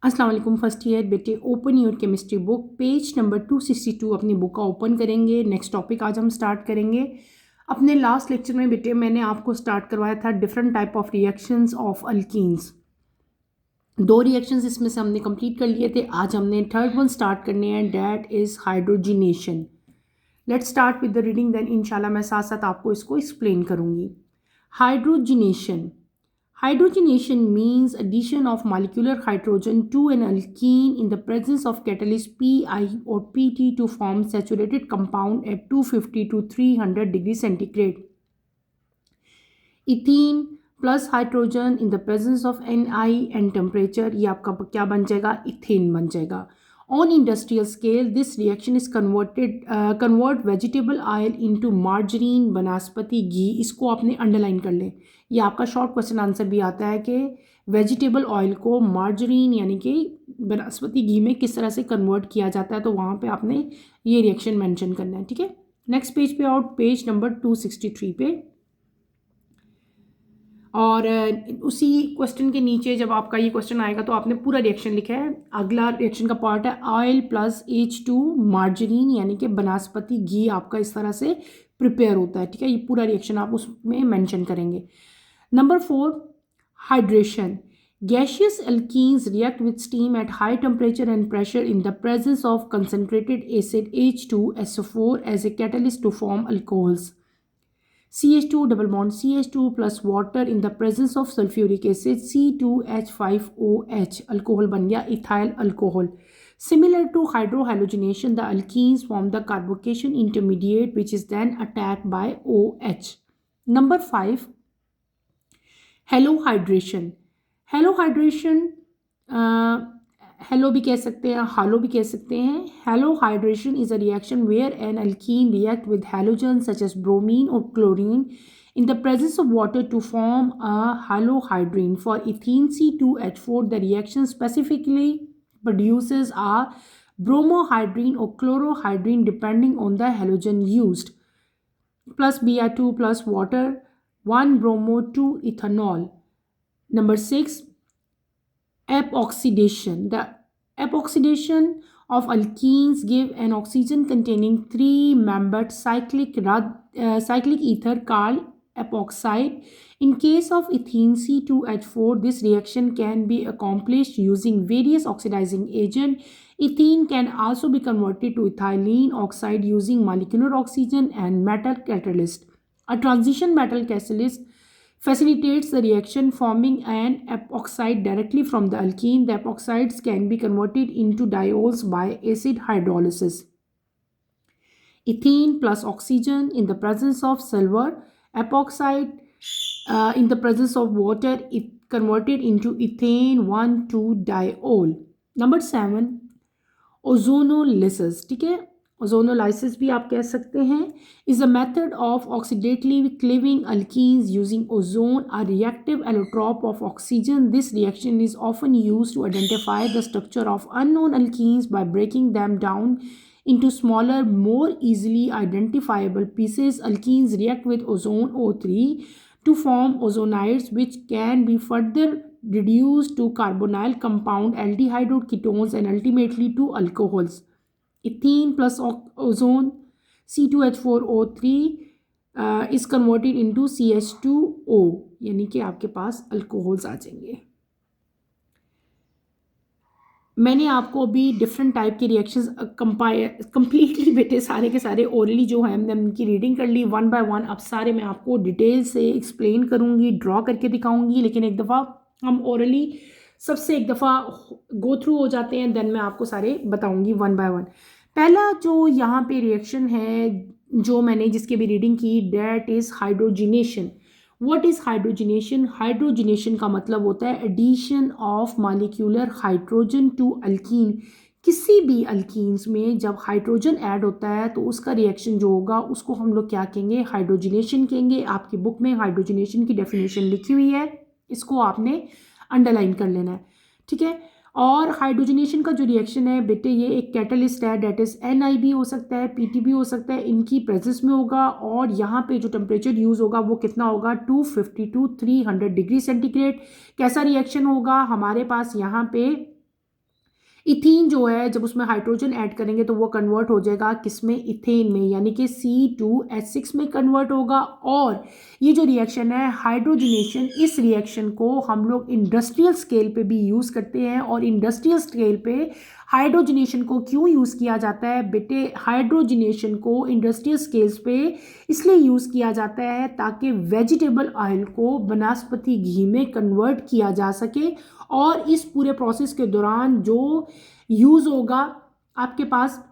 अस्सलाम वालेकुम first year बेटे, open your chemistry book page number 262 अपनी बुक का ओपन करेंगे। नेक्स्ट टॉपिक आज हम स्टार्ट करेंगे। अपने लास्ट लेक्चर में बेटे मैंने आपको स्टार्ट करवाया था different type of reactions of alkenes. 2 reactions इसमें से हमने कंप्लीट कर लिए थे। आज हमने थर्ड वन स्टार्ट करने हैं, that is hydrogenation. Let's start with the reading, then इंशाल्लाह मैं साथ साथ आपको इसको एक्सप्लेन करूँगी। Hydrogenation. Hydrogenation means addition of molecular hydrogen to an alkene in the presence of catalyst Pi or Pt to form saturated compound at 250 to 300 degrees centigrade. Ethene plus hydrogen in the presence of Ni and temperature, ये आपका क्या बन जाएगा, ethane बन जाएगा। On industrial scale, this reaction is convert vegetable oil into margarine, वनस्पति घी। इसको आपने अंडरलाइन कर लें, ये आपका शॉर्ट क्वेश्चन आंसर भी आता है कि वेजिटेबल ऑयल को मार्जरीन यानी कि वनस्पति घी में किस तरह से कन्वर्ट किया जाता है, तो वहाँ पे आपने ये रिएक्शन मेंशन करना है। ठीक है, नेक्स्ट पेज पे आउट, पेज नंबर 263 पे। और उसी क्वेश्चन के नीचे जब आपका ये क्वेश्चन आएगा तो आपने पूरा रिएक्शन लिखा है। अगला रिएक्शन का पार्ट है ऑयल प्लस H2 मार्जरीन यानी कि वनस्पति घी आपका इस तरह से प्रिपेयर होता है। ठीक है, ये पूरा रिएक्शन आप उसमें मेंशन करेंगे। Number 4, hydration. Gaseous alkenes react with steam at high temperature and pressure in the presence of concentrated acid H2SO4 as a catalyst to form alcohols. CH2 double bond CH2 plus water in the presence of sulfuric acid C2H5OH, alcohol बन गया ethyl alcohol. Similar to hydrohalogenation, the alkenes form the carbocation intermediate which is then attacked by OH. Number 5, halohydration. Halohydration halo भी कह सकते हैं, halo भी कह सकते हैं। Halohydration is a reaction where an alkene react with halogen such as bromine और chlorine in the presence of water to form a halohydrine. For ethene C2H4, the reaction specifically produces a bromohydrine or chlorohydrine depending on the halogen used, plus Br2 plus water, 1 bromo 2 ethanol. Number 6, epoxidation. The epoxidation of alkenes give an oxygen containing 3-membered cyclic ether called epoxide. In case of ethene C2H4, this reaction can be accomplished using various oxidizing agents. Ethene can also be converted to ethylene oxide using molecular oxygen and metal catalyst. A transition metal catalyst facilitates the reaction, forming an epoxide directly from the alkene. The epoxides can be converted into diols by acid hydrolysis. Ethene plus oxygen in the presence of silver epoxide in the presence of water is converted into ethane 1,2-diol. Number 7, ozonolysis. ठीक है, ozonolysis भी आप कह सकते हैं, is a method of oxidatively cleaving alkenes using ozone, a reactive allotrope of oxygen. This reaction is often used to identify the structure of unknown alkenes by breaking them down into smaller, more easily identifiable pieces. Alkenes react with ozone O3 to form ozonides, which can be further reduced to carbonyl compound, aldehyde or ketones, and ultimately to alcohols. Ethene plus ozone C2H4O3 is converted into CH2O, यानी कि आपके पास alcohols आ जाएंगे। मैंने आपको अभी different type के reactions completely बेटे सारे के सारे ओरली जो है हमने उनकी रीडिंग कर ली, 1 बाय 1। अब सारे मैं आपको डिटेल से एक्सप्लेन करूँगी, ड्रॉ करके दिखाऊँगी, लेकिन एक दफ़ा हम ओरली सबसे एक दफ़ा गो थ्रू हो जाते हैं, देन मैं आपको सारे बताऊँगी 1 बाय 1। पहला जो यहाँ पे रिएक्शन है जो मैंने जिसकी भी रीडिंग की, that is hydrogenation. What is hydrogenation? Hydrogenation का मतलब होता है addition of molecular hydrogen to alkene. किसी भी अल्कीन्स में जब हाइड्रोजन ऐड होता है तो उसका रिएक्शन जो होगा उसको हम लोग क्या कहेंगे, हाइड्रोजिनेशन कहेंगे। आपकी बुक में हाइड्रोजिनेशन की डेफिनेशन लिखी हुई है, इसको आपने अंडरलाइन कर लेना है। ठीक है, और हाइड्रोजनेशन का जो रिएक्शन है बेटे, ये एक कैटलिस्ट है, डेट इज़ Ni भी हो सकता है, Pt भी हो सकता है, इनकी प्रेजेंस में होगा। और यहाँ पे जो टेम्परेचर यूज़ होगा वो कितना होगा, 250 to 300 डिग्री सेंटीग्रेड। कैसा रिएक्शन होगा, हमारे पास यहाँ पे इथीन जो है जब उसमें हाइड्रोजन ऐड करेंगे तो वो कन्वर्ट हो जाएगा किसमें, इथेन में, यानी कि C2H6 में कन्वर्ट होगा। और ये जो रिएक्शन है हाइड्रोजनेशन, इस रिएक्शन को हम लोग इंडस्ट्रियल स्केल पे भी यूज़ करते हैं। और इंडस्ट्रियल स्केल पे हाइड्रोजनेशन को क्यों यूज़ किया जाता है बेटे, हाइड्रोजनेशन को इंडस्ट्रियल स्केल्स पे इसलिए यूज़ किया जाता है ताकि वेजिटेबल ऑयल को वनस्पति घी में कन्वर्ट किया जा सके। और इस पूरे प्रोसेस के दौरान जो यूज़ होगा आपके पास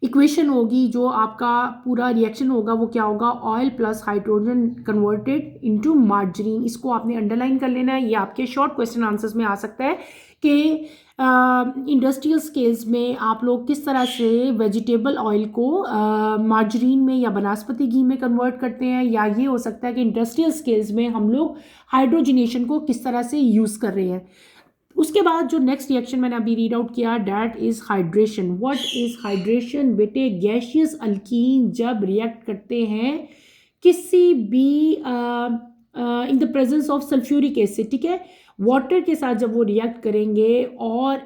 इक्वेशन होगी, जो आपका पूरा रिएक्शन होगा वो क्या होगा, oil plus hydrogen converted into margarine. इसको आपने अंडरलाइन कर लेना है, ये आपके शॉर्ट क्वेश्चन आंसर्स में आ सकता है कि इंडस्ट्रियल स्केल्स में आप लोग किस तरह से वेजिटेबल ऑयल को मार्जरीन में या वनस्पति घी में कन्वर्ट करते हैं, या ये हो सकता है कि इंडस्ट्रियल स्केल्स में हम लोग हाइड्रोजनेशन को किस तरह से यूज़ कर रहे हैं। उसके बाद जो नेक्स्ट रिएक्शन मैंने अभी रीड आउट किया, that is hydration. What is hydration बेटे, गैशियस अल्कीन जब रिएक्ट करते हैं किसी भी इन the presence of sulphuric acid, ठीक है, वाटर के साथ जब वो रिएक्ट करेंगे और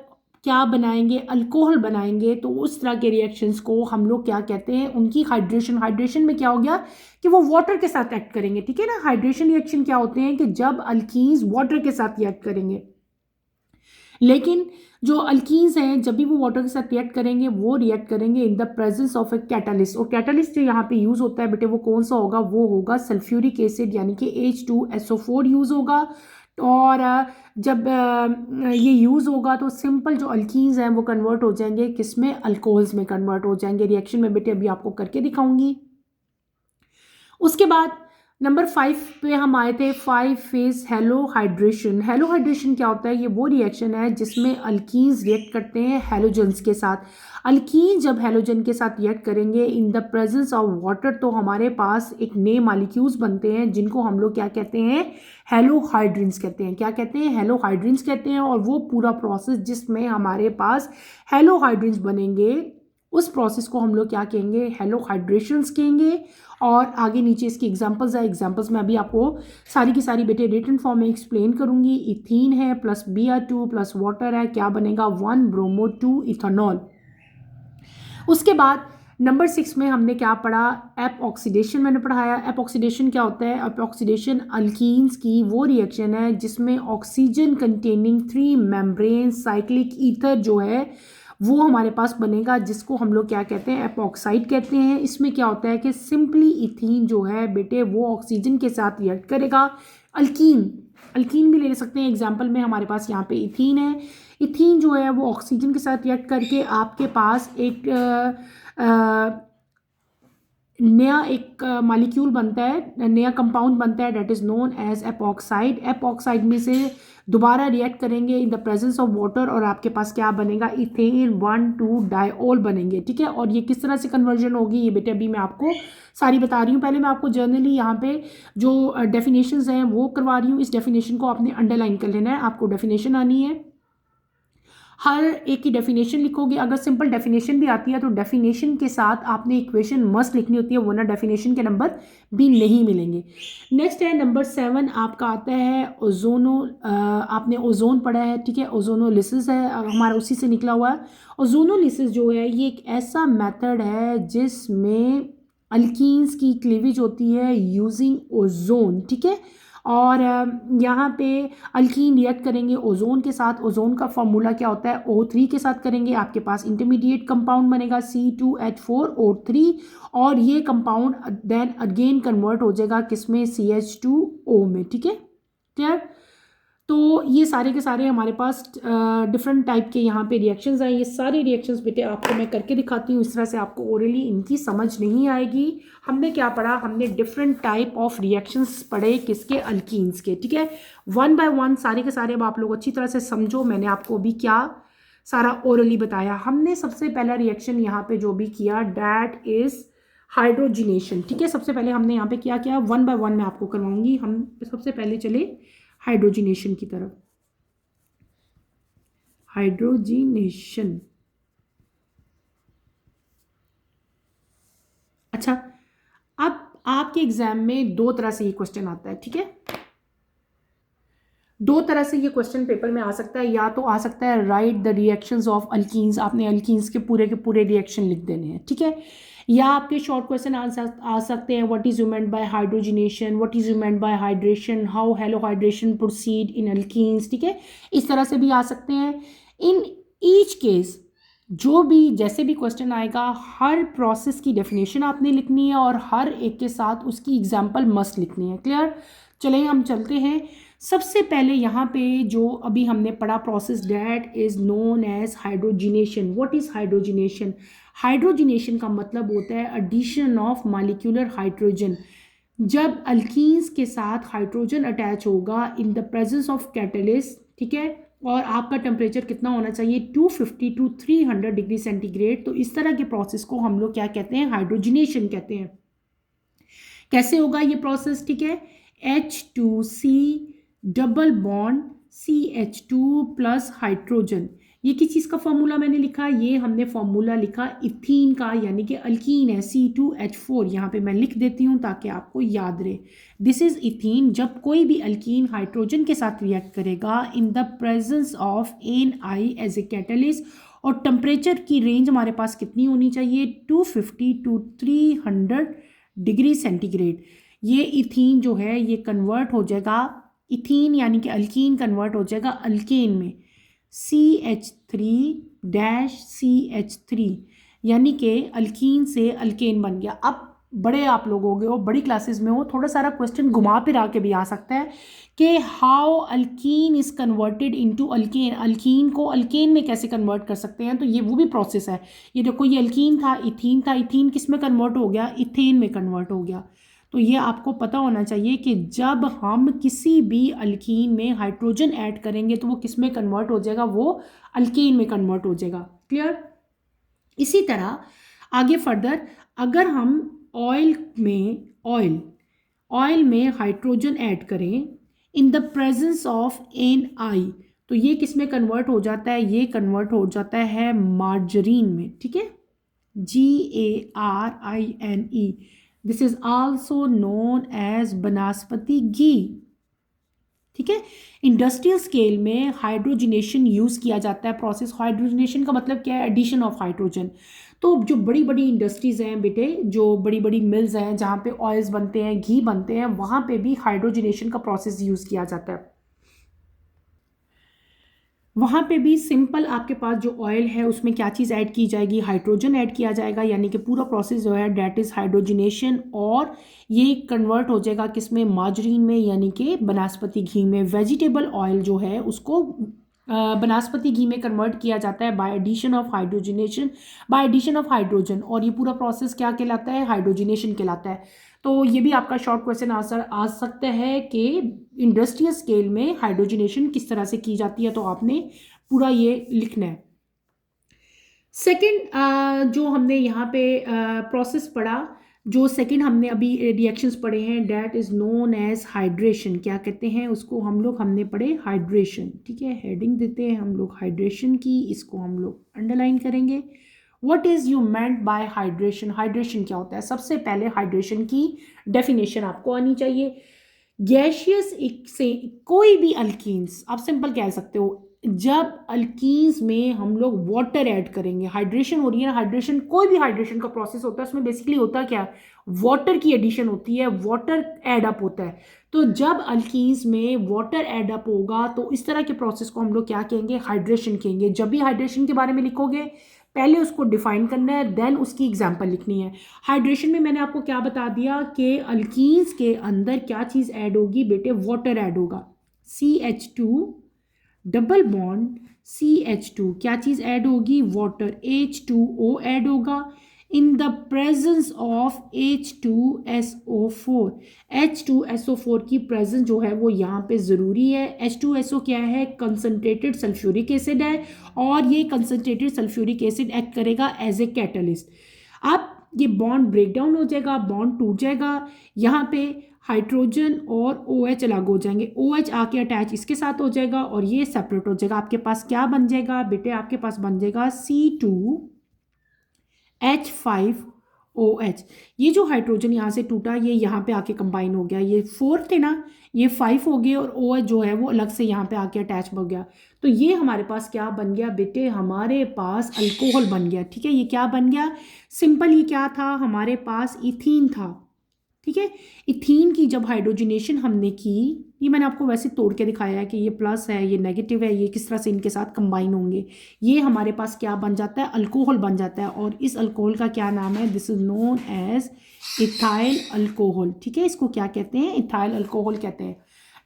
क्या बनाएंगे, अल्कोहल बनाएंगे, तो उस तरह के रिएक्शंस को हम लोग क्या कहते हैं, उनकी हाइड्रेशन। हाइड्रेशन में क्या हो गया कि वो वाटर के साथ एक्ट करेंगे, ठीक है ना। हाइड्रेशन रिएक्शन क्या होते हैं कि जब अल्कीन्स वाटर के साथ रिएक्ट करेंगे, लेकिन जो अल्कीन्स हैं जब भी वो वाटर के साथ रिएक्ट करेंगे वो रिएक्ट करेंगे in the presence of A catalyst. और कैटलिस्ट जो यहाँ पे यूज होता है बेटे वो कौन सा होगा, वो होगा सल्फ्यूरिक एसिड यानी कि H2SO4 यूज होगा। और जब ये यूज होगा तो सिंपल जो अल्कीन्स हैं वो कन्वर्ट हो जाएंगे किसमें, अल्कोहल्स में कन्वर्ट हो जाएंगे। रिएक्शन में बेटे अभी आपको करके दिखाऊंगी। उसके बाद नंबर 5 पे हम आए थे। 5 इज हेलोहाइड्रेशन। हेलोहाइड्रेशन क्या होता है, ये वो रिएक्शन है जिसमें अल्कीन्स रिएक्ट करते हैं हेलोजन्स के साथ। अल्कीन जब हेलोजन के साथ रिएक्ट करेंगे in the presence of water तो हमारे पास एक नए मॉलिक्यूल्स बनते हैं जिनको हम लोग क्या कहते हैं, हेलोहाइड्रिन्स कहते हैं। क्या कहते हैं, हेलोहाइड्रिन्स कहते हैं। और वो पूरा प्रोसेस जिसमें हमारे पास हेलोहाइड्रिन्स बनेंगे उस प्रोसेस को हम लोग क्या कहेंगे, हेलोहाइड्रेशंस कहेंगे। और आगे नीचे इसकी एग्जांपल्स है, एग्जांपल्स में अभी आपको सारी की सारी बेटे रिटन फॉर्म में एक्सप्लेन करूंगी। इथीन है प्लस Br2 प्लस वाटर है, क्या बनेगा 1 ब्रोमो 2 इथेनॉल। उसके बाद नंबर 6 में हमने क्या पढ़ा, एप ऑक्सीडेशन मैंने पढ़ाया। एप ऑक्सीडेशन क्या होता है, एप ऑक्सीडेशन अल्कीन्स की वो रिएक्शन है जिसमें oxygen containing 3 membrane cyclic ether जो है वो हमारे पास बनेगा, जिसको हम लोग क्या कहते हैं, एपॉक्साइड कहते हैं। इसमें क्या होता है कि सिंपली इथीन जो है बेटे वो ऑक्सीजन के साथ रिएक्ट करेगा। अल्कीन, अल्कीन भी ले सकते हैं एग्जाम्पल में, हमारे पास यहाँ पे इथीन है। इथीन जो है वो ऑक्सीजन के साथ रिएक्ट करके आपके पास एक नया एक मॉलिक्यूल बनता है, नया कंपाउंड बनता है, that is known as epoxide. Epoxide में से दोबारा रिएक्ट करेंगे in the presence of water और आपके पास क्या बनेगा, इथेन 1,2 डाइऑल बनेंगे, ठीक है। और ये किस तरह से कन्वर्जन होगी ये बेटे अभी मैं आपको सारी बता रही हूँ। पहले मैं आपको जर्नली यहाँ पे जो डेफिनेशंस हैं वो करवा रही हूँ। इस डेफिनेशन को आपने अंडरलाइन कर लेना है, आपको डेफिनेशन आनी है, हर एक की डेफिनेशन लिखोगे। अगर सिंपल डेफिनेशन भी आती है तो डेफिनेशन के साथ आपने इक्वेशन मस्ट लिखनी होती है, वरना डेफिनेशन के नंबर भी नहीं मिलेंगे। नेक्स्ट है नंबर 7 आपका आता है ओजोनो। आपने ओजोन पढ़ा है, ठीक है, ओजोनोलिसिस है हमारा उसी से निकला हुआ है। ओजोनोलिसिस जो है ये एक ऐसा मेथड है जिसमें अल्कीन्स की क्लीवेज होती है यूजिंग ओजोन, ठीक है। और यहाँ पे अल्कीन रिएक्ट करेंगे ओजोन के साथ। ओजोन का फॉर्मूला क्या होता है, O3 के साथ करेंगे, आपके पास इंटरमीडिएट कंपाउंड बनेगा C2H4O3 और ये कंपाउंड देन अगेन कन्वर्ट हो जाएगा किसमें, CH2O में, ठीक है, क्लियर। तो ये सारे के सारे हमारे पास डिफरेंट टाइप के यहाँ पे रिएक्शंस हैं। ये सारे रिएक्शंस बेटे आपको मैं करके दिखाती हूँ, इस तरह से आपको ओरली इनकी समझ नहीं आएगी। हमने क्या पढ़ा, हमने डिफरेंट टाइप ऑफ रिएक्शंस पढ़े किसके, अल्कीन्स के, ठीक है। 1 बाय 1 सारे के सारे अब आप लोग अच्छी तरह से समझो, मैंने आपको भी क्या सारा ओरली बताया। हमने सबसे पहला रिएक्शन यहाँ पे जो भी किया डैट इज हाइड्रोजिनेशन, ठीक है। सबसे पहले हमने यहाँ पे क्या किया, 1 बाय 1 मैं आपको करवाऊंगी। हम सबसे पहले चले हाइड्रोजिनेशन की तरफ। हाइड्रोजिनेशन, अच्छा, अब आपके एग्जाम में 2 तरह से ये क्वेश्चन आता है, ठीक है। दो तरह से ये क्वेश्चन पेपर में आ सकता है, या तो आ सकता है right the reactions of alkenes, आपने अल्कीन्स के पूरे रिएक्शन लिख देने हैं, ठीक है। या आपके शॉर्ट क्वेश्चन आ सकते हैं what is you meant by hydrogenation, what is you meant by hydration, how halohydration proceed in alkenes, ठीक है, इस तरह से भी आ सकते हैं। इन ईच केस जो भी जैसे भी क्वेश्चन आएगा, हर प्रोसेस की डेफिनेशन आपने लिखनी है और हर एक के साथ उसकी एग्जांपल मस्ट लिखनी है। क्लियर? चलिए हम चलते हैं। सबसे पहले यहाँ पे जो अभी हमने पढ़ा process that is known as hydrogenation. What is hydrogenation? Hydrogenation का मतलब होता है एडिशन ऑफ मॉलिक्यूलर हाइड्रोजन। जब अल्कीन्स के साथ हाइड्रोजन अटैच होगा in the presence of catalyst, ठीक है, और आपका टेम्परेचर कितना होना चाहिए 250 टू 300 डिग्री सेंटीग्रेड, तो इस तरह के प्रोसेस को हम लोग क्या कहते हैं? हाइड्रोजिनेशन कहते हैं। कैसे होगा ये प्रोसेस? ठीक है, H2C double bond CH2 plus hydrogen. ये किस चीज़ का फॉर्मूला मैंने लिखा? ये हमने फॉर्मूला लिखा इथीन का, यानी कि अल्कीन है C2H4। यहाँ पे मैं लिख देती हूँ ताकि आपको याद रहे। This is ethene. जब कोई भी अल्कीन हाइड्रोजन के साथ रिएक्ट करेगा in the presence of Ni as a catalyst, और टेम्परेचर की रेंज हमारे पास कितनी होनी चाहिए? 250 टू 300 डिग्री सेंटीग्रेड। ये इथीन जो है ये कन्वर्ट हो जाएगा, इथीन यानी कि अल्कीन कन्वर्ट हो जाएगा अल्केन में, CH3-CH3, यानी कि अल्कीन से अल्केन बन गया। अब बड़े आप लोग हो गए हो, बड़ी क्लासेस में हो, थोड़ा सारा क्वेश्चन घुमा फिरा के भी आ सकता है कि how alkene is converted into alkane. Alkyne को अल्केन में कैसे कन्वर्ट कर सकते हैं? तो ये वो भी प्रोसेस है। ये देखो, ये अल्कीन था, इथीन था, इथीन किस में कन्वर्ट हो गया? इथेन में कन्वर्ट हो गया। तो ये आपको पता होना चाहिए कि जब हम किसी भी अल्कीन में हाइड्रोजन ऐड करेंगे तो वो किस में कन्वर्ट हो जाएगा? वो अल्केन में कन्वर्ट हो जाएगा। क्लियर? इसी तरह आगे फर्दर, अगर हम ऑयल में हाइड्रोजन ऐड करें इन द प्रेजेंस ऑफ Ni, तो ये किस में कन्वर्ट हो जाता है? ये कन्वर्ट हो जाता है मार्जरीन में, ठीक है, GARINE। This is also known as banaspati ghee, ठीक है। इंडस्ट्रियल स्केल में हाइड्रोजनेशन यूज किया जाता है। प्रोसेस हाइड्रोजनेशन का मतलब क्या है? Addition of hydrogen. तो जो बड़ी बड़ी इंडस्ट्रीज हैं बेटे, जो बड़ी बड़ी मिल्स हैं जहाँ पे ऑयल्स बनते हैं, घी बनते हैं, वहाँ पे भी हाइड्रोजनेशन का प्रोसेस यूज किया जाता है। वहाँ पे भी सिंपल आपके पास जो ऑयल है उसमें क्या चीज़ ऐड की जाएगी? हाइड्रोजन ऐड किया जाएगा, यानी कि पूरा प्रोसेस जो है डेट इज़ हाइड्रोजनेशन, और ये कन्वर्ट हो जाएगा किसमें? मार्जरीन में, यानी कि बनास्पति घी में। वेजिटेबल ऑयल जो है उसको बनास्पति घी में कन्वर्ट किया जाता है by addition of hydrogenation, by addition of hydrogen, और ये पूरा प्रोसेस क्या कहलाता है? हाइड्रोजनेशन कहलाता है। तो ये भी आपका शॉर्ट क्वेश्चन आंसर आ सकता है कि इंडस्ट्रियल स्केल में हाइड्रोजनेशन किस तरह से की जाती है, तो आपने पूरा ये लिखना है। सेकंड जो हमने यहाँ पे प्रोसेस पढ़ा, जो सेकंड हमने अभी रिएक्शंस पढ़े हैं, that is known as hydration. क्या कहते हैं उसको हम लोग? हमने पढ़े हाइड्रेशन, ठीक है, हेडिंग देते हैं हम लोग हाइड्रेशन की, इसको हम लोग अंडरलाइन करेंगे। What is you meant by hydration? Hydration क्या होता है? सबसे पहले हाइड्रेशन की डेफिनेशन आपको आनी चाहिए। गैशियस से कोई भी अल्कीन्स, आप सिंपल कह सकते हो, जब अल्कीन्स में हम लोग वाटर ऐड करेंगे, हाइड्रेशन हो रही है ना, हाइड्रेशन कोई भी हाइड्रेशन का प्रोसेस होता है, उसमें बेसिकली होता क्या? वाटर की एडिशन होती है, वाटर ऐड अप होता है। तो जब अल्कीन्स में वाटर ऐड अप होगा तो इस तरह के प्रोसेस को हम लोग क्या कहेंगे? हाइड्रेशन कहेंगे। जब भी हाइड्रेशन के बारे में लिखोगे पहले उसको डिफाइन करना है, देन उसकी एग्जांपल लिखनी है। हाइड्रेशन में मैंने आपको क्या बता दिया कि अल्कीन्स के अंदर क्या चीज़ ऐड होगी बेटे? वाटर ऐड होगा। CH2 डबल बॉन्ड CH2, क्या चीज़ ऐड होगी? वाटर। H2O ऐड होगा in the presence of H2SO4। H2SO4 की प्रेजेंस जो है वो यहाँ पे ज़रूरी है। H2SO क्या है? कंसनट्रेटेड सल्फ्यूरिक एसिड है, और ये कंसनट्रेटेड सल्फ्यूरिक एसिड एक्ट करेगा एज ए कैटलिस्ट। अब ये बॉन्ड ब्रेक डाउन हो जाएगा, बॉन्ड टूट जाएगा, यहाँ पे हाइड्रोजन और OH अलग हो जाएंगे, OH आके अटैच इसके साथ हो जाएगा और ये सेपरेट हो जाएगा। आपके पास क्या बन जाएगा बेटे? आपके पास बन जाएगा C2H5 OH। ये जो हाइड्रोजन यहाँ से टूटा ये यहाँ पे आके कंबाइन हो गया, ये 4 थे ना, ये 5 हो गए और OH जो है वो अलग से यहाँ पे आके अटैच हो गया। तो ये हमारे पास क्या बन गया बेटे, हमारे पास अल्कोहल बन गया। ठीक है, ये क्या बन गया, सिंपल, ये क्या था हमारे पास, इथीन था। ठीक है, इथीन की जब हाइड्रोजनेशन हमने की, ये मैंने आपको वैसे तोड़ के दिखाया है कि ये प्लस है, ये नेगेटिव है, ये किस तरह से इनके साथ कंबाइन होंगे, ये हमारे पास क्या बन जाता है, अल्कोहल बन जाता है। और इस अल्कोहल का क्या नाम है, this is known as ethyl alcohol. ठीक है, इसको क्या कहते हैं, इथाइल अल्कोहल कहते हैं।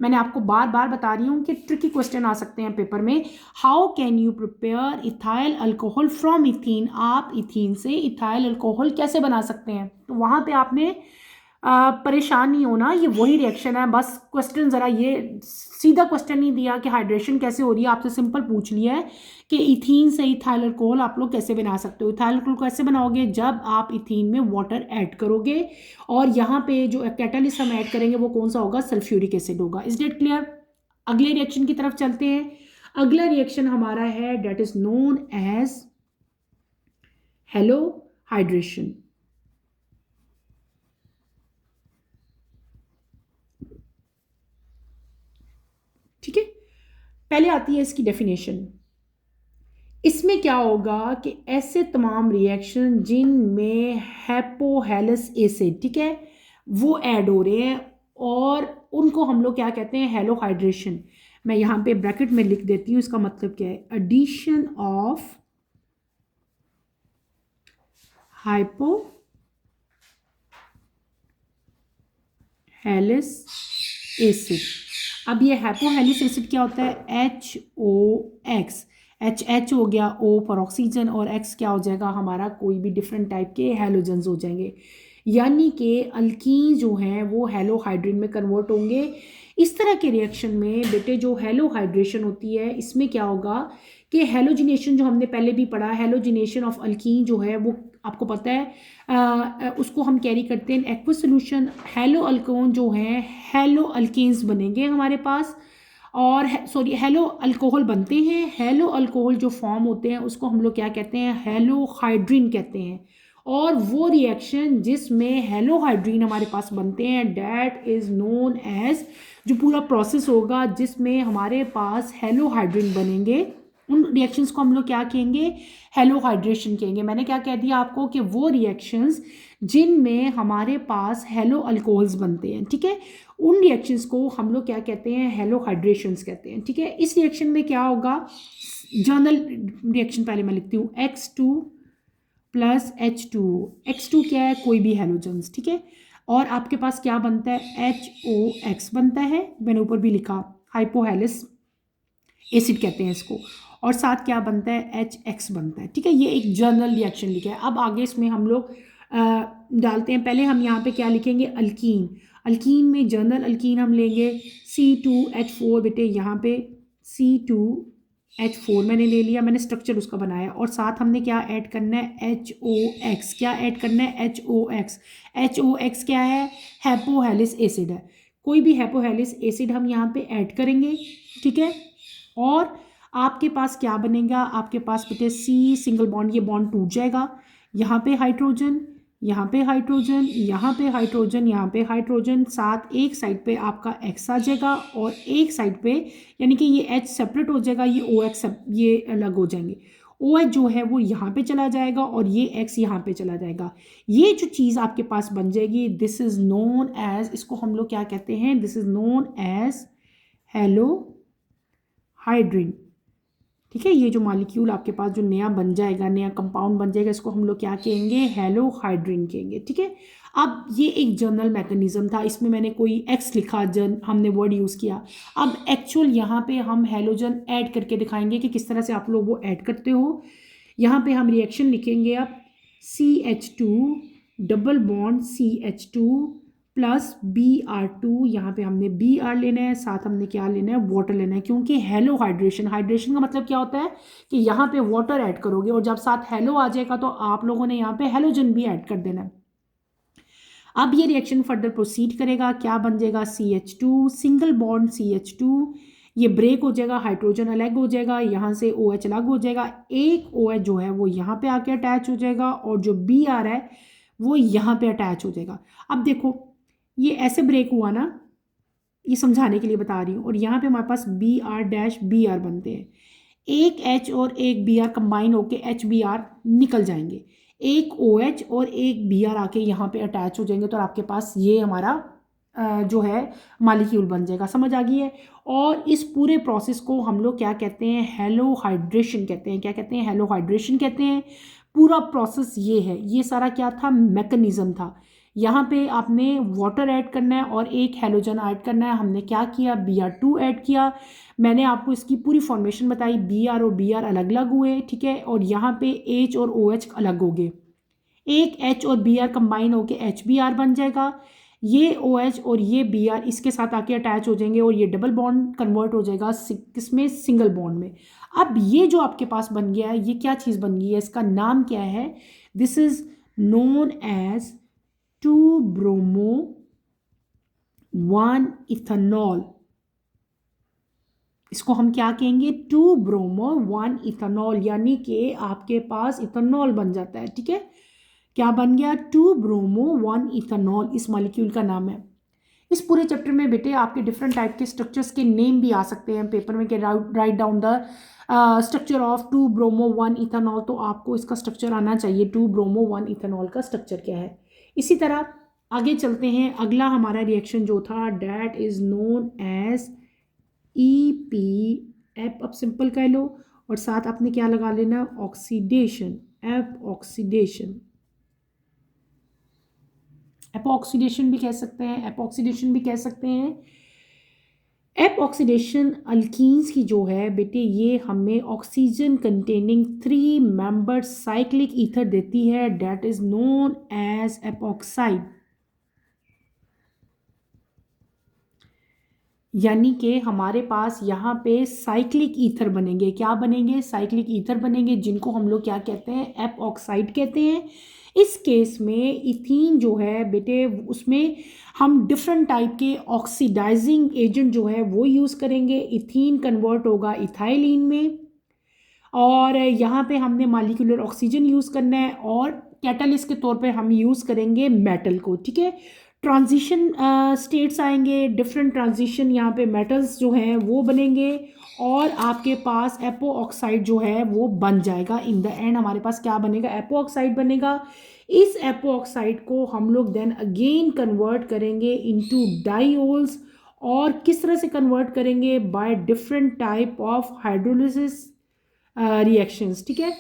मैंने आपको बार बार बता रही हूँ कि ट्रिकी क्वेश्चन आ सकते हैं पेपर में। How can you prepare ethyl alcohol from ethene, आप इथीन से इथाइल अल्कोहल कैसे बना सकते हैं। तो वहाँ पे आपने परेशान नहीं होना, ये वही रिएक्शन है, बस क्वेश्चन ज़रा ये सीधा क्वेश्चन नहीं दिया कि हाइड्रेशन कैसे हो रही है, आपसे सिंपल पूछ लिया है कि इथीन से इथाइल अल्कोहल आप लोग कैसे बना सकते हो। इथाइल अल्कोहल कैसे बनाओगे, जब आप इथीन में वाटर ऐड करोगे और यहाँ पे जो कैटालिस्ट हम ऐड करेंगे वो कौन सा होगा, सल्फ्यूरिक एसिड होगा। Is that clear. अगले रिएक्शन की तरफ चलते हैं। अगला रिएक्शन हमारा है that is known as halohydration. ठीक है, पहले आती है इसकी डेफिनेशन। इसमें क्या होगा कि ऐसे तमाम रिएक्शन जिनमें हैपोहेलस एसिड, ठीक है, वो ऐड हो रहे हैं और उनको हम लोग क्या कहते हैं, हेलो हाइड्रेशन। मैं यहाँ पे ब्रैकेट में लिख देती हूँ, इसका मतलब क्या है, एडिशन ऑफ हाइपोहेलस एसिड। अब ये हाइपोहेलिस एसिड क्या होता है, HOX, H हो गया, O फॉर ऑक्सीजन और X क्या हो जाएगा हमारा, कोई भी डिफरेंट टाइप के हैलोजन्स हो जाएंगे, यानी कि अल्कीन जो हैं वो हेलो हाइड्रेट में कन्वर्ट होंगे। इस तरह के रिएक्शन में बेटे जो हेलो हाइड्रेशन होती है, इसमें क्या होगा कि हेलोजिनेशन जो हमने पहले भी पढ़ा, हेलोजिनेशन ऑफ अल्कीन जो है वो आपको पता है, उसको हम कैरी करते हैं एक्वस सोल्यूशन। हेलो अल्कोन जो है हेलो अल्केन्स बनेंगे हमारे पास, और सॉरी हेलो अल्कोहल बनते हैं। हेलो अल्कोहल जो फॉर्म होते हैं उसको हम लोग क्या कहते हैं, हेलो हाइड्रीन कहते हैं। और वो रिएक्शन जिसमें हेलो हाइड्रीन हमारे पास बनते हैं डैट इज नोन एज, जो पूरा प्रोसेस होगा जिसमें हमारे पास हेलो हाइड्रीन बनेंगे, उन रिएक्शंस को हम लोग क्या कहेंगे, हेलो हाइड्रेशन कहेंगे। मैंने क्या कह दिया आपको कि वो रिएक्शंस जिनमें हमारे पास हेलो अल्कोहल्स बनते हैं, ठीक है, उन रिएक्शंस को हम लोग क्या कहते हैं, हेलो हाइड्रेशंस कहते हैं। ठीक है, इस रिएक्शन में क्या होगा, जर्नल रिएक्शन पहले मैं लिखती हूँ, X2 प्लस H2O। X2 क्या है, कोई भी हेलोजन्स, ठीक है, और आपके पास क्या बनता है, HOX बनता है, मैंने ऊपर भी लिखा हाइपोहेलिस एसिड कहते हैं इसको, और साथ क्या बनता है, HX बनता है। ठीक है, ये एक जर्नल रिएक्शन लिखा है। अब आगे इसमें हम लोग डालते हैं, पहले हम यहाँ पे क्या लिखेंगे, अल्कीन। अल्कीन में जर्नल अल्कीन हम लेंगे C2H4, बेटे यहाँ पे C2H4 मैंने ले लिया, मैंने स्ट्रक्चर उसका बनाया, और साथ हमने क्या ऐड करना है, HOX। क्या ऐड करना है, HOX। HOX क्या है, हैपोहेलिस एसिड है, कोई भी हैपोहेलिस एसिड हम यहाँ पे ऐड करेंगे। ठीक है, और आपके पास क्या बनेगा, आपके पास बेटे C सिंगल बॉन्ड, ये बॉन्ड टूट जाएगा, यहाँ पे हाइड्रोजन, यहाँ पे हाइड्रोजन, यहाँ पे हाइड्रोजन, यहाँ पे हाइड्रोजन, साथ एक साइड पे आपका X आ जाएगा और एक साइड पे यानी कि ये H सेपरेट हो जाएगा, ये OX ये अलग हो जाएंगे। OH जो है वो यहाँ पे चला जाएगा और ये X यहाँ पे चला जाएगा। ये जो चीज़ आपके पास बन जाएगी, दिस इज़ नोन एज, इसको हम लोग क्या कहते हैं, this is known as halohydrin. ठीक है, ये जो मॉलिक्यूल आपके पास जो नया बन जाएगा, नया कंपाउंड बन जाएगा, इसको हम लोग क्या कहेंगे, हेलो हाइड्रीन कहेंगे। ठीक है, अब ये एक जर्नल मैकेनिज्म था, इसमें मैंने कोई एक्स लिखा, हमने वर्ड यूज़ किया। अब एक्चुअल यहाँ पे हम हेलोजन ऐड करके दिखाएंगे कि किस तरह से आप लोग वो ऐड करते हो। यहाँ पे हम रिएक्शन लिखेंगे, अब CH2 double bond CH2 plus Br2, यहाँ पे हमने Br लेना है, साथ हमने क्या लेना है, वाटर लेना है, क्योंकि हेलो हाइड्रेशन, हाइड्रेशन का मतलब क्या होता है कि यहाँ पे वाटर ऐड करोगे और जब साथ हेलो आ जाएगा तो आप लोगों ने यहाँ पे हेलोजन भी ऐड कर देना है। अब ये रिएक्शन फर्दर प्रोसीड करेगा, क्या बन जाएगा, CH2 सिंगल बॉन्ड CH2, ये ब्रेक हो जाएगा, हाइड्रोजन अलग हो जाएगा, यहाँ से OH अलग हो जाएगा, एक OH जो है वो यहाँ पे आके अटैच हो जाएगा और जो Br है वो यहाँ पे अटैच हो जाएगा। अब देखो ये ऐसे ब्रेक हुआ ना, ये समझाने के लिए बता रही हूँ, और यहाँ पे हमारे पास B R dash B R बनते हैं। एक एच और एक बी आर कंबाइन होके एच बी आर निकल जाएंगे, एक ओ एच और एक बी आर आके यहाँ पे अटैच हो जाएंगे, तो आपके पास ये हमारा जो है मालिक्यूल बन जाएगा। समझ आ गई है। और इस पूरे प्रोसेस को हम लोग क्या कहते हैं, हेलो हाइड्रेशन कहते हैं। क्या कहते हैं, हेलो हाइड्रेशन कहते हैं। पूरा प्रोसेस ये है, ये सारा क्या था, मैकेनिज्म था। यहाँ पे आपने वाटर ऐड करना है और एक हेलोजन ऐड करना है। हमने क्या किया, Br2 ऐड किया। मैंने आपको इसकी पूरी फॉर्मेशन बताई, Br और Br अलग अलग हुए, ठीक है, और यहाँ पे H और OH अलग हो गए। एक H और Br कंबाइन होके HBr बन जाएगा। ये OH और ये Br इसके साथ आके अटैच हो जाएंगे और ये डबल बॉन्ड कन्वर्ट हो जाएगा किसमें, सिंगल बॉन्ड में। अब ये जो आपके पास बन गया है, ये क्या चीज़ बन गई है, इसका नाम क्या है, this is known as 2 bromo 1 ethanol. इसको हम क्या कहेंगे, 2 ब्रोमो 1 इथेनॉल, यानी कि आपके पास इथेनॉल बन जाता है। ठीक है, क्या बन गया, 2 ब्रोमो 1 इथेनॉल, इस मॉलिक्यूल का नाम है। इस पूरे चैप्टर में बेटे आपके डिफरेंट टाइप के स्ट्रक्चर्स के नेम भी आ सकते हैं पेपर में, कि write down the structure of 2 bromo 1 ethanol. तो आपको इसका स्ट्रक्चर आना चाहिए, 2 ब्रोमो 1 इथेनॉल का स्ट्रक्चर क्या है। इसी तरह आगे चलते हैं। अगला हमारा रिएक्शन जो था, that is known as EP एप, अब सिंपल कह लो, और साथ आपने क्या लगा लेना, ऑक्सीडेशन, एप ऑक्सीडेशन। एपॉक्सीडेशन भी कह सकते हैं, एपॉक्सीडेशन भी कह सकते हैं। एपॉक्सीडेशन अल्कीन्स की जो है बेटे, ये हमें oxygen containing 3 membered cyclic ether देती है, that is known as epoxide. यानी कि हमारे पास यहाँ पे साइक्लिक ईथर बनेंगे। क्या बनेंगे, साइक्लिक ईथर बनेंगे, जिनको हम लोग क्या कहते हैं, एपॉक्साइड कहते हैं। इस केस में इथीन जो है बेटे, उसमें हम डिफरेंट टाइप के ऑक्सीडाइजिंग एजेंट जो है वो यूज़ करेंगे। इथीन कन्वर्ट होगा इथाइलिन में, और यहाँ पे हमने मॉलिक्यूलर ऑक्सीजन यूज़ करना है, और कैटलिस्ट के तौर पे हम यूज़ करेंगे मेटल को। ठीक है, ट्रांजिशन स्टेट्स आएंगे, डिफरेंट ट्रांजिशन, यहाँ पे मेटल्स जो हैं वो बनेंगे, और आपके पास एपो ऑक्साइड जो है वो बन जाएगा। इन द एंड हमारे पास क्या बनेगा, एपो ऑक्साइड बनेगा। इस एपो ऑक्साइड को हम लोग देन अगेन कन्वर्ट करेंगे इनटू डाईओल्स, और किस तरह से कन्वर्ट करेंगे, by different type of hydrolysis reactions. ठीक है,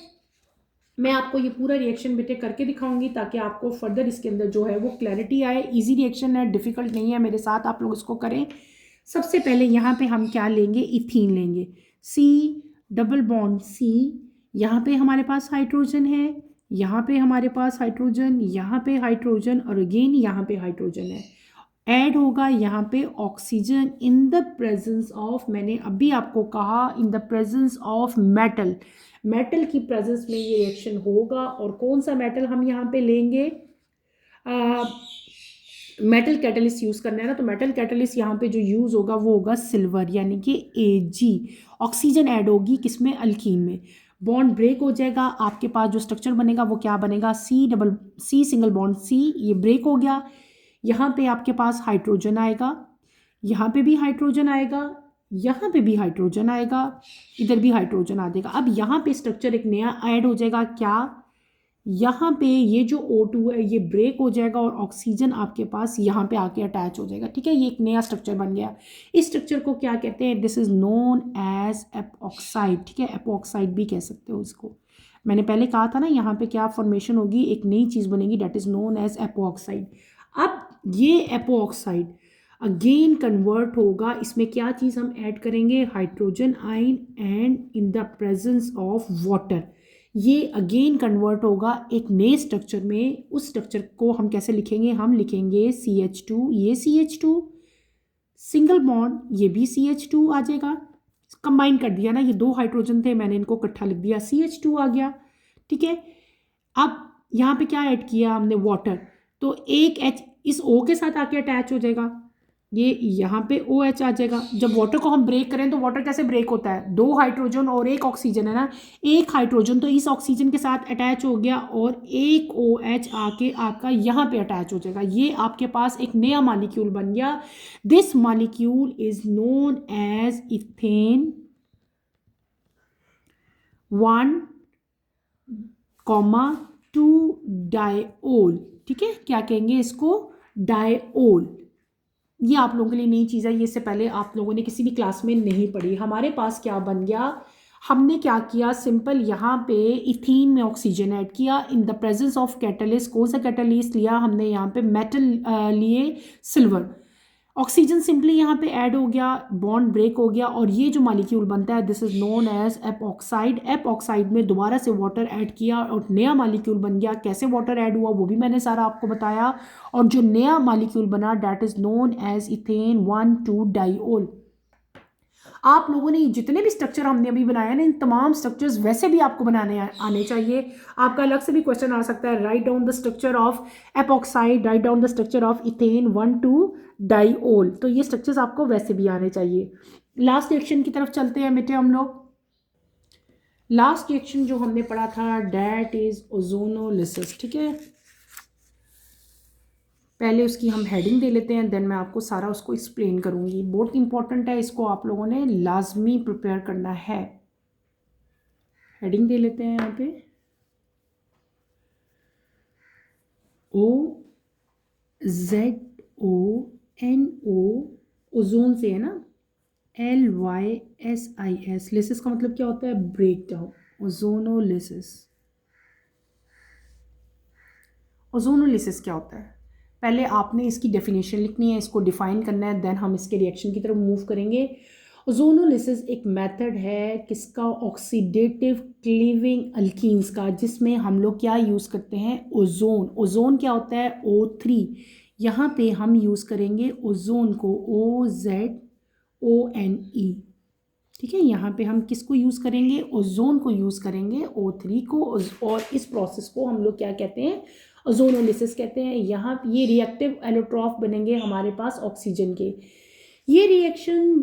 मैं आपको ये पूरा रिएक्शन बेटे करके दिखाऊंगी, ताकि आपको फर्दर इसके अंदर जो है वो क्लैरिटी आए। इजी रिएक्शन है, डिफिकल्ट नहीं है, मेरे साथ आप लोग इसको करें। सबसे पहले यहाँ पे हम क्या लेंगे, इथीन लेंगे, C डबल बॉन्ड C, यहाँ पे हमारे पास हाइड्रोजन है, यहाँ पे हमारे पास हाइड्रोजन, यहाँ पे हाइड्रोजन, और अगेन यहाँ पे हाइड्रोजन है। ऐड होगा यहाँ पे oxygen in the presence of, मैंने अभी आपको कहा, इन the presence of metal. Metal की प्रेजेंस में ये रिएक्शन होगा। और कौन सा मेटल हम यहाँ पे लेंगे, मेटल कैटलिस्ट यूज़ करना है ना, तो मेटल कैटलिस्ट यहाँ पे जो यूज़ होगा वो होगा सिल्वर, यानी कि Ag। ऑक्सीजन ऐड होगी किसमें, अल्कीन में। बॉन्ड ब्रेक हो जाएगा, आपके पास जो स्ट्रक्चर बनेगा वो क्या बनेगा, C सिंगल बॉन्ड C, ये ब्रेक हो गया। यहाँ पे आपके पास हाइड्रोजन आएगा, यहाँ पे भी हाइड्रोजन आएगा, यहाँ पे भी हाइड्रोजन आएगा, इधर भी हाइड्रोजन आ जाएगा। अब यहाँ पे स्ट्रक्चर एक नया ऐड हो जाएगा, क्या, यहाँ पे ये जो O2 है ये ब्रेक हो जाएगा, और ऑक्सीजन आपके पास यहाँ पे आके अटैच हो जाएगा। ठीक है, ये एक नया स्ट्रक्चर बन गया। इस स्ट्रक्चर को क्या कहते हैं, this is known as epoxide. ठीक है, एपॉक्साइड भी कह सकते हो इसको। मैंने पहले कहा था ना, यहाँ पे क्या फॉर्मेशन होगी, एक नई चीज़ बनेगी, that is known as epoxide. अब ये एपॉक्साइड अगेन कन्वर्ट होगा, इसमें क्या चीज़ हम ऐड करेंगे, hydrogen ion, and in the presence of water ये अगेन कन्वर्ट होगा एक नए स्ट्रक्चर में। उस स्ट्रक्चर को हम कैसे लिखेंगे, हम लिखेंगे CH2, ये CH2 सिंगल बॉन्ड, ये भी CH2 आ जाएगा। कंबाइन कर दिया ना, ये 2 हाइड्रोजन थे, मैंने इनको इकट्ठा लिख दिया, CH2 आ गया। ठीक है, अब यहाँ पे क्या ऐड किया हमने, वाटर, तो एक H इस O के साथ आके अटैच हो जाएगा, ये यहाँ पे OH आ जाएगा। जब वाटर को हम ब्रेक करें तो वाटर कैसे ब्रेक होता है, 2 हाइड्रोजन और 1 ऑक्सीजन है ना, एक हाइड्रोजन तो इस ऑक्सीजन के साथ अटैच हो गया और एक OH आके आपका यहाँ पे अटैच हो जाएगा। ये आपके पास एक नया मॉलिक्यूल बन गया। This molecule is known as ethane 1,2 diol. ठीक है, क्या कहेंगे इसको, डाइओल। ये आप लोगों के लिए नई चीज़ है, ये इससे पहले आप लोगों ने किसी भी क्लास में नहीं पढ़ी। हमारे पास क्या बन गया, हमने क्या किया, सिंपल यहाँ पे इथीन में ऑक्सीजन ऐड किया इन द प्रेजेंस ऑफ कैटलिस्ट। कौन सा कैटलिस्ट लिया हमने, यहाँ पे मेटल लिए सिल्वर। ऑक्सीजन सिंपली यहाँ पे ऐड हो गया, बॉन्ड ब्रेक हो गया और ये जो मॉलिक्यूल बनता है this is known as epoxide. Epoxide में दोबारा से वाटर ऐड किया और नया मॉलिक्यूल बन गया। कैसे वाटर ऐड हुआ वो भी मैंने सारा आपको बताया। और जो नया मॉलिक्यूल बना that is known as ethane 1,2 diol. आप लोगों ने जितने भी स्ट्रक्चर हमने अभी बनाया ना, इन तमाम स्ट्रक्चर्स वैसे भी आपको बनाने आने चाहिए। आपका अलग से भी क्वेश्चन आ सकता है, write down the structure of epoxide, write down the structure of ethane 1,2 diol. तो ये स्ट्रक्चर्स आपको वैसे भी आने चाहिए। लास्ट रिएक्शन की तरफ चलते हैं बेटे हम लोग। लास्ट रिएक्शन जो हमने पढ़ा था दैट इज ओजोनोलिसिस। ठीक है, पहले उसकी हम हेडिंग दे लेते हैं, देन मैं आपको सारा उसको एक्सप्लेन करूंगी। बहुत इंपॉर्टेंट है, इसको आप लोगों ने लाजमी प्रिपेयर करना है। हेडिंग दे लेते हैं यहाँ पे, OZONO, ओजोन से है ना, LYSIS। लिसिस का मतलब क्या होता है, ब्रेक डाउन। ओजोनोलिसिस, ओजोनोलिसिस क्या होता है, पहले आपने इसकी डेफिनेशन लिखनी है, इसको डिफाइन करना है, देन हम इसके रिएक्शन की तरफ मूव करेंगे। ओजोनोलिसिस एक मेथड है किसका, ऑक्सीडेटिव क्लीविंग अल्कीन्स का, जिसमें हम लोग क्या यूज़ करते हैं, ओजोन। ओजोन क्या होता है, O3। यहाँ पे हम यूज़ करेंगे ओजोन को, OZONE। ठीक है, यहाँ पे हम किसको यूज़ करेंगे, ओजोन को यूज़ करेंगे, O3 को। और इस प्रोसेस को हम लोग क्या कहते हैं, ओजोनोलिसिस कहते हैं। यहाँ ये रिएक्टिव एलोट्रॉफ बनेंगे हमारे पास ऑक्सीजन के। ये रिएक्शन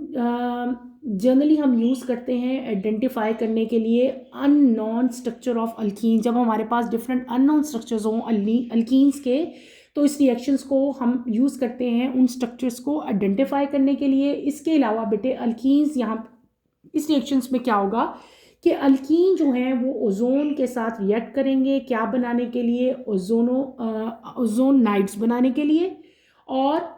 जनरली हम यूज़ करते हैं आइडेंटिफाई करने के लिए अननोन स्ट्रक्चर ऑफ अल्कीन। जब हमारे पास डिफरेंट अननोन स्ट्रक्चर्स हों अल्कीन्स के, तो इस रिएक्शंस को हम यूज़ करते हैं उन स्ट्रक्चर्स को आइडेंटिफाई करने के लिए। इसके अलावा बेटे अल्कीन्स, यहाँ इस रिएक्शंस में क्या होगा कि अल्कीन जो है वो ओजोन के साथ रिएक्ट करेंगे, क्या बनाने के लिए, ओजोनाइड्स बनाने के लिए। और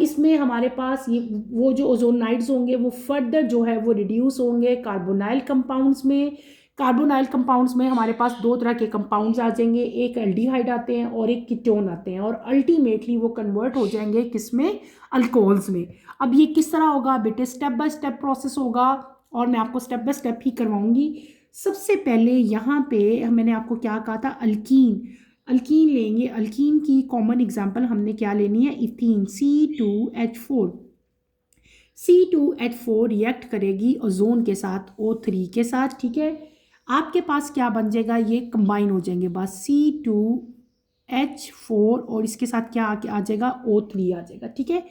इसमें हमारे पास ये वो जो ओजोनाइड्स होंगे वो फर्दर जो है वो रिड्यूस होंगे कार्बोनाइल कंपाउंड्स में। कार्बोनाइल कंपाउंड्स में हमारे पास 2 तरह के कंपाउंड्स आ जाएंगे, एक एल्डिहाइड आते हैं और एक कीटोन आते हैं, और अल्टीमेटली वो कन्वर्ट हो जाएंगे किसमें, अल्कोहल्स में। अब ये किस तरह होगा बेटे, स्टेप बाय स्टेप प्रोसेस होगा और मैं आपको स्टेप बाय स्टेप ही करवाऊंगी। सबसे पहले यहाँ पे मैंने आपको क्या कहा था, अल्कीन। अल्कीन लेंगे, अल्कीन की कॉमन एग्जांपल हमने क्या लेनी है, इथीन, C2H4। C2H4 रिएक्ट करेगी ओजोन के साथ, O3 के साथ। ठीक है, आपके पास क्या बन जाएगा, ये कंबाइन हो जाएंगे बस, C2H4 और इसके साथ क्या आ जाएगा, O3 आ जाएगा। ठीक है,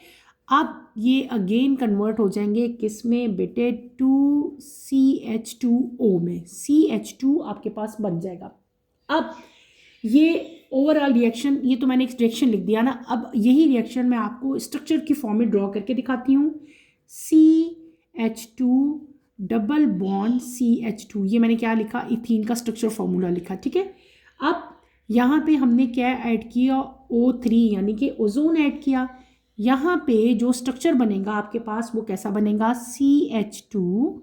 अब ये अगेन कन्वर्ट हो जाएंगे किस में बेटे, 2CH2O में। CH2 आपके पास बन जाएगा। अब ये ओवरऑल रिएक्शन, ये तो मैंने एक रिएक्शन लिख दिया ना, अब यही रिएक्शन मैं आपको स्ट्रक्चर की फॉर्म में ड्रॉ करके दिखाती हूँ। CH2 डबल बॉन्ड CH2, ये मैंने क्या लिखा, इथीन का स्ट्रक्चर फॉर्मूला लिखा। ठीक है, अब यहाँ पे हमने क्या ऐड किया, O3 यानी कि ओजोन ऐड किया। यहाँ पे जो स्ट्रक्चर बनेगा आपके पास वो कैसा बनेगा, CH2।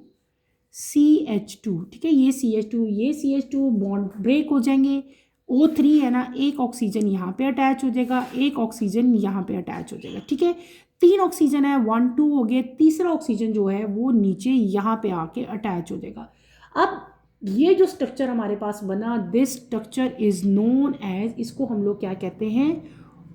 ठीक है, ये CH2 बॉन्ड ब्रेक हो जाएंगे। O3 है ना, एक ऑक्सीजन यहाँ पे अटैच हो जाएगा, एक ऑक्सीजन यहाँ पे अटैच हो जाएगा। ठीक है, 3 ऑक्सीजन है, 1 2 हो गए, तीसरा ऑक्सीजन जो है वो नीचे यहाँ पे आके अटैच हो जाएगा। अब ये जो स्ट्रक्चर हमारे पास बना, this structure is known as, इसको हम लोग क्या कहते हैं,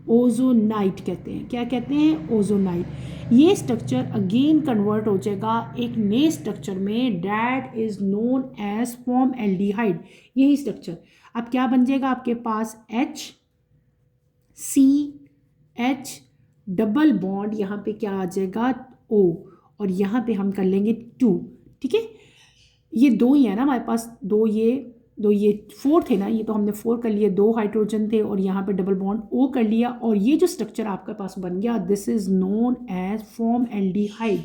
ओजोनाइट कहते हैं। क्या कहते हैं, ओजोनाइट। ये स्ट्रक्चर अगेन कन्वर्ट हो जाएगा एक नए स्ट्रक्चर में, दैट इज नोन एज फॉर्मएल्डिहाइड। यही स्ट्रक्चर अब क्या बन जाएगा आपके पास, HCH डबल बॉन्ड यहाँ पे क्या आ जाएगा O, और यहाँ पे हम कर लेंगे 2, ठीक है। ये 2 ही है ना हमारे पास, दो ये 4 थे ना, ये तो हमने 4 कर लिए, 2 हाइड्रोजन थे और यहाँ पे डबल बॉन्ड O कर लिया, और ये जो स्ट्रक्चर आपके पास बन गया, दिस इज नोन एज फॉर्मएल्डिहाइड।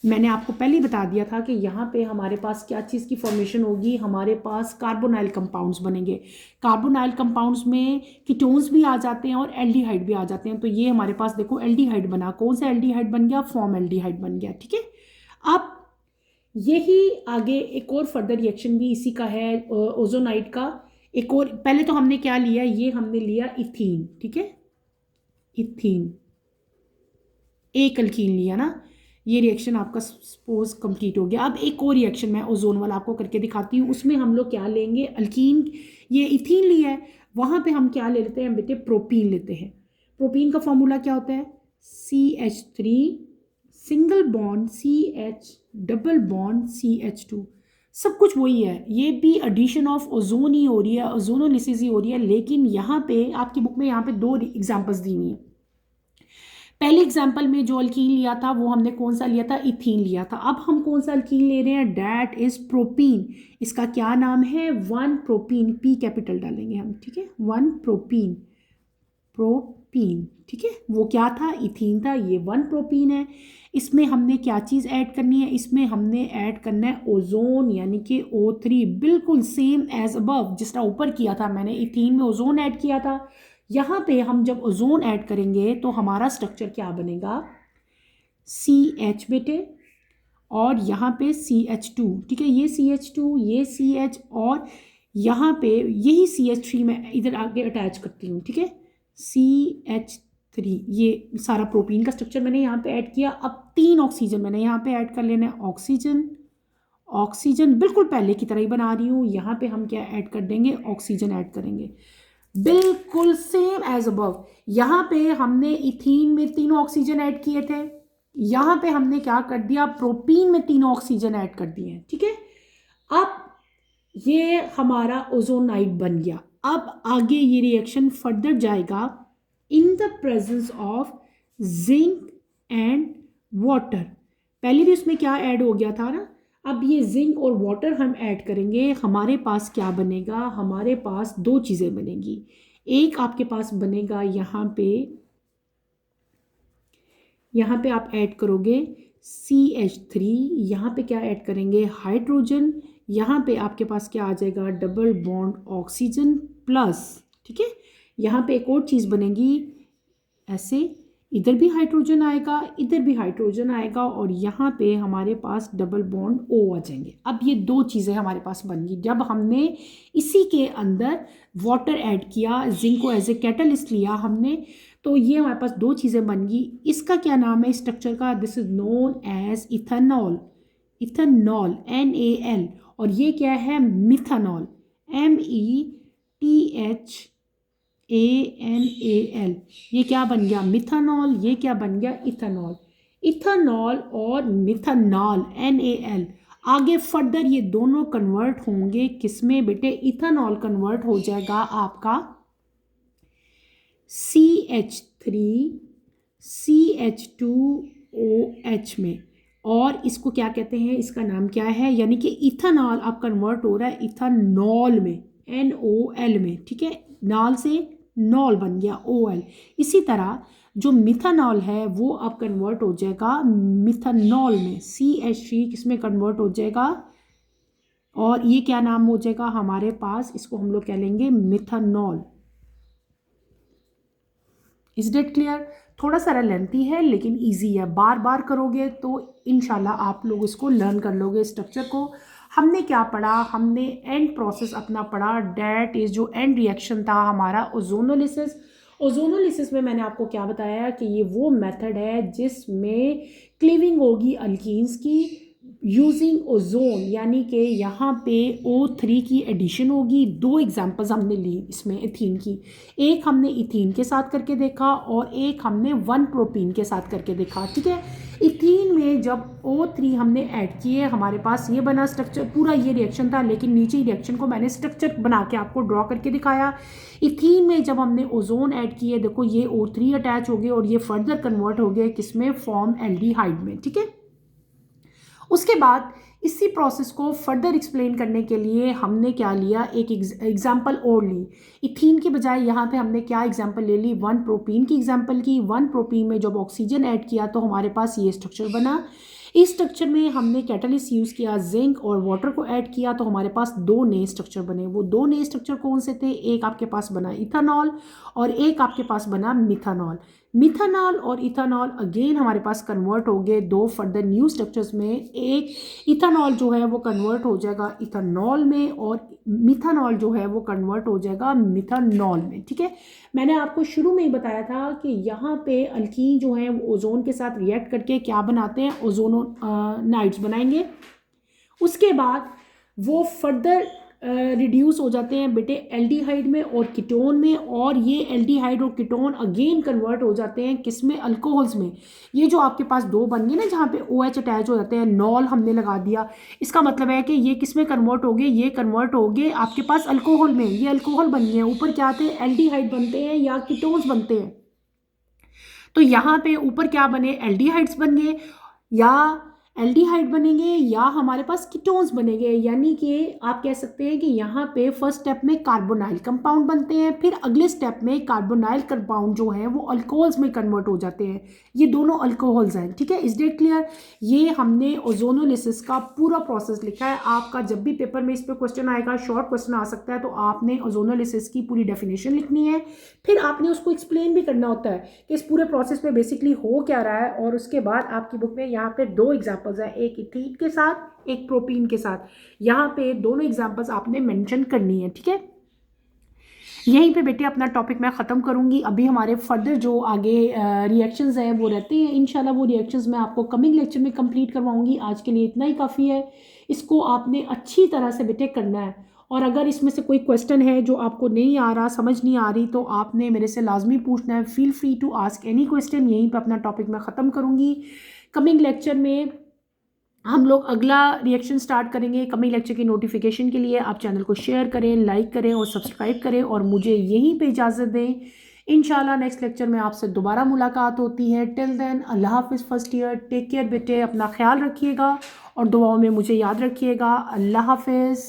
मैंने आपको पहले ही बता दिया था कि यहाँ पे हमारे पास क्या चीज़ की फॉर्मेशन होगी, हमारे पास कार्बोनाइल कंपाउंड्स बनेंगे। कार्बोनाइल कंपाउंड्स में कीटोन्स भी आ जाते हैं और एल्डिहाइड भी आ जाते हैं। तो ये हमारे पास देखो एल्डिहाइड बना, कौन सा एल्डिहाइड बन गया, फॉर्मएल्डिहाइड बन गया, ठीक है। अब यही आगे एक और फर्दर रिएक्शन भी इसी का है, ओजोनाइड का। एक और, पहले तो हमने क्या लिया, ये हमने लिया इथीन, ठीक है, इथीन एक अल्कीन लिया ना, ये रिएक्शन आपका सपोज कंप्लीट हो गया। अब एक और रिएक्शन मैं ओजोन वाला आपको करके दिखाती हूँ, उसमें हम लोग क्या लेंगे, अल्कीन, ये इथीन लिया है, वहाँ पे हम क्या ले लेते हैं बेटे, प्रोपीन लेते हैं। प्रोपीन का फॉर्मूला क्या होता है, CH3 single bond CH double bond CH2, सब कुछ वही है, ये भी एडिशन ऑफ ओजोन ही हो रही है, ओजोनोलिसिस ही हो रही है। लेकिन यहाँ पे आपकी बुक में यहाँ पे 2 एग्जाम्पल्स दी हुई हैं। पहले एग्जाम्पल में जो अल्कीन लिया था वो हमने कौन सा लिया था, इथीन लिया था। अब हम कौन सा अल्कीन ले रहे हैं, डैट इज प्रोपीन। इसका क्या नाम है, 1 प्रोपीन, P कैपिटल डालेंगे हम, ठीक है, 1 प्रोपीन, प्रोपीन, ठीक है। वो क्या था, इथीन था, ये 1 प्रोपीन है। इसमें हमने क्या चीज़ ऐड करनी है, इसमें हमने ऐड करना है ओजोन, यानी कि O3, बिल्कुल सेम एज अबव, जिस तरह ऊपर किया था मैंने, इथीन में ओजोन ऐड किया था। यहाँ पे हम जब ओजोन ऐड करेंगे तो हमारा स्ट्रक्चर क्या बनेगा, CH बेटे, और यहाँ पे CH2, ठीक है, ये CH2, ये CH, और यहाँ पे यही CH3 मैं इधर आगे अटैच करती हूँ, ठीक है, CH3, ये सारा प्रोपीन का स्ट्रक्चर मैंने यहाँ पे ऐड किया। अब 3 ऑक्सीजन मैंने यहाँ पे ऐड कर लेना है, ऑक्सीजन, ऑक्सीजन बिल्कुल पहले की तरह ही बना रही हूँ। यहाँ पे हम क्या ऐड कर देंगे, ऑक्सीजन ऐड करेंगे, बिल्कुल सेम एज अबव। यहाँ पे हमने इथीन में 3 ऑक्सीजन ऐड किए थे, यहाँ पे हमने क्या कर दिया, प्रोपीन में 3 ऑक्सीजन ऐड कर दिए हैं, ठीक है। अब ये हमारा ओजोनाइड बन गया। अब आगे ये रिएक्शन फर्दर जाएगा इन the presence of zinc and water. पहले भी उसमें क्या ऐड हो गया था ना, अब ये जिंक और वाटर हम ऐड करेंगे, हमारे पास क्या बनेगा, हमारे पास 2 चीज़ें बनेगी। एक आपके पास बनेगा यहाँ पे आप ऐड करोगे CH3, यहाँ पे क्या ऐड करेंगे, हाइड्रोजन, यहाँ पे आपके पास क्या आ जाएगा, डबल बॉन्ड ऑक्सीजन प्लस, ठीक है। यहाँ पे एक और चीज़ बनेगी, ऐसे इधर भी हाइड्रोजन आएगा, इधर भी हाइड्रोजन आएगा, और यहाँ पे हमारे पास डबल बॉन्ड O आ जाएंगे। अब ये 2 चीज़ें हमारे पास बन गई। जब हमने इसी के अंदर वाटर ऐड किया, जिंक को एज ए कैटलिस्ट लिया हमने, तो ये हमारे पास 2 चीज़ें बन गई। इसका क्या नाम है स्ट्रक्चर का, this is known as ethanol, ethanol NaL, और ये क्या है, मिथेनॉल, METHANAL। ये क्या बन गया, मिथेनॉल, ये क्या बन गया, इथेनॉल। इथेनॉल और मिथेनॉल NaL, आगे फर्दर ये दोनों कन्वर्ट होंगे किसमें बेटे, इथेनॉल कन्वर्ट हो जाएगा आपका CH3 CH2OH में, और इसको क्या कहते हैं, इसका नाम क्या है, यानी कि इथेनॉल अब कन्वर्ट हो रहा है इथेनॉल में, NOL में, ठीक है, नाल से नॉल बन गया OL। इसी तरह जो मिथेनॉल है वो अब कन्वर्ट हो जाएगा मिथेनॉल में, CH3 किसमें कन्वर्ट हो जाएगा, और ये क्या नाम हो जाएगा हमारे पास, इसको हम लोग कह लेंगे मिथेनॉल। इज डेट क्लियर, थोड़ा सा लेंथी है लेकिन इजी है, बार बार करोगे तो इंशाल्लाह आप लोग इसको लर्न कर लोगे स्ट्रक्चर को। हमने क्या पढ़ा, हमने एंड प्रोसेस अपना पढ़ा, डैट इज जो एंड रिएक्शन था हमारा ओजोनोलिसिस। ओजोनोलिसिस में मैंने आपको क्या बताया कि ये वो मेथड है जिसमें क्लीविंग होगी अल्कीन्स की यूजिंग ओजोन, यानी कि यहाँ पे O3 की एडिशन होगी। 2 एग्जांपल्स हमने ली इसमें इथीन की, एक हमने इथीन के साथ करके देखा और एक हमने 1 प्रोपीन के साथ करके देखा, ठीक है। इथीन में जब O3 हमने ऐड किए, हमारे पास ये बना स्ट्रक्चर, पूरा ये रिएक्शन था, लेकिन नीचे रिएक्शन को मैंने स्ट्रक्चर बना के आपको ड्रॉ करके दिखाया। इथीन में जब हमने ओजोन ऐड किए, देखो ये O3 अटैच हो गए और ये फर्दर कन्वर्ट हो गए किसमें, फॉर्म एल्डिहाइड में, ठीक है। उसके बाद इसी प्रोसेस को फर्दर एक्सप्लेन करने के लिए हमने क्या लिया, एक एग्जाम्पल और ली। इथीन के बजाय यहाँ पे हमने क्या एग्जाम्पल ले ली, 1 प्रोपीन की एग्जाम्पल की। 1 प्रोपीन में जब ऑक्सीजन ऐड किया तो हमारे पास ये स्ट्रक्चर बना। इस स्ट्रक्चर में हमने कैटलिस्ट यूज़ किया, जिंक और वाटर को ऐड किया, तो हमारे पास 2 नए स्ट्रक्चर बने। वो 2 नए स्ट्रक्चर कौन से थे, एक आपके पास बना इथानॉल और एक आपके पास बना मिथानॉल। मिथानॉल और इथानॉल अगेन हमारे पास कन्वर्ट हो गए 2 फर्दर न्यू स्ट्रक्चर्स में। एक इथानॉल जो है वो कन्वर्ट हो जाएगा इथानॉल में और मिथानॉल जो है वो कन्वर्ट हो जाएगा मिथानॉल में, ठीक है। मैंने आपको शुरू में ही बताया था कि यहाँ पे अल्कीन जो है वो ओजोन के साथ रिएक्ट करके क्या बनाते हैं, ओजोनो नाइट्स बनाएंगे। उसके बाद वो फर्दर रिड्यूस हो जाते हैं बेटे एल्डिहाइड में और कीटोन में, और ये एल्डिहाइड और कीटोन अगेन कन्वर्ट हो जाते हैं किसमें, अल्कोहल्स में। ये जो आपके पास 2 बन गए ना जहाँ पे OH अटैच हो जाते हैं, नॉल हमने लगा दिया, इसका मतलब है कि ये किस में कन्वर्ट हो गए, ये कन्वर्ट हो गए आपके पास अल्कोहल में। ये अल्कोहल बन गए, ऊपर क्या आते हैं, एल्डिहाइड बनते हैं या कीटोन्स बनते हैं। तो यहाँ पे ऊपर क्या बने, एल्डिहाइड्स बन गए या एल्डिहाइड बनेंगे या हमारे पास कीटोन्स बनेंगे। यानी कि आप कह सकते हैं कि यहाँ पे फर्स्ट स्टेप में कार्बोनाइल कंपाउंड बनते हैं, फिर अगले स्टेप में कार्बोनाइल कंपाउंड जो है वो अल्कोहल्स में कन्वर्ट हो जाते हैं। ये दोनों अल्कोहल्स हैं, ठीक है। Is that clear. ये हमने ओजोनोलिसिस का पूरा प्रोसेस लिखा है। आपका जब भी पेपर में इस पर क्वेश्चन आएगा, शॉर्ट क्वेश्चन आ सकता है, तो आपने ओजोनोलिसिस की पूरी डेफिनेशन लिखनी है, फिर आपने उसको एक्सप्लेन भी करना होता है कि इस पूरे प्रोसेस में बेसिकली हो क्या रहा है। और उसके बाद आपकी बुक में यहाँ पे 2 एग्जाम्पल्स हैं, एक इथीन के साथ एक प्रोपीन के साथ। यहाँ पे दोनों एग्जाम्पल्स आपने मेंशन करनी है, ठीक है। यहीं पे बेटे अपना टॉपिक मैं ख़त्म करूँगी। अभी हमारे फर्दर जो आगे रिएक्शंस हैं वो रहते हैं, इंशाल्लाह वो रिएक्शंस मैं आपको कमिंग लेक्चर में कंप्लीट करवाऊँगी। आज के लिए इतना ही काफ़ी है। इसको आपने अच्छी तरह से बेटे करना है, और अगर इसमें से कोई क्वेश्चन है जो आपको नहीं आ रहा, समझ नहीं आ रही, तो आपने मेरे से लाजमी पूछना है। Feel free to ask any question. यहीं पर अपना टॉपिक मैं ख़त्म करूँगी। कमिंग लेक्चर में हम लोग अगला रिएक्शन स्टार्ट करेंगे। कमिंग लेक्चर की नोटिफिकेशन के लिए आप चैनल को शेयर करें, लाइक करें और सब्सक्राइब करें, और मुझे यहीं पे इजाज़त दें। इंशाल्लाह नेक्स्ट लेक्चर में आपसे दोबारा मुलाकात होती है। टिल देन अल्लाह हाफिज़ फर्स्ट ईयर, टेक केयर बेटे, अपना ख्याल रखिएगा और दुआओं में मुझे याद रखिएगा। अल्लाह हाफिज़।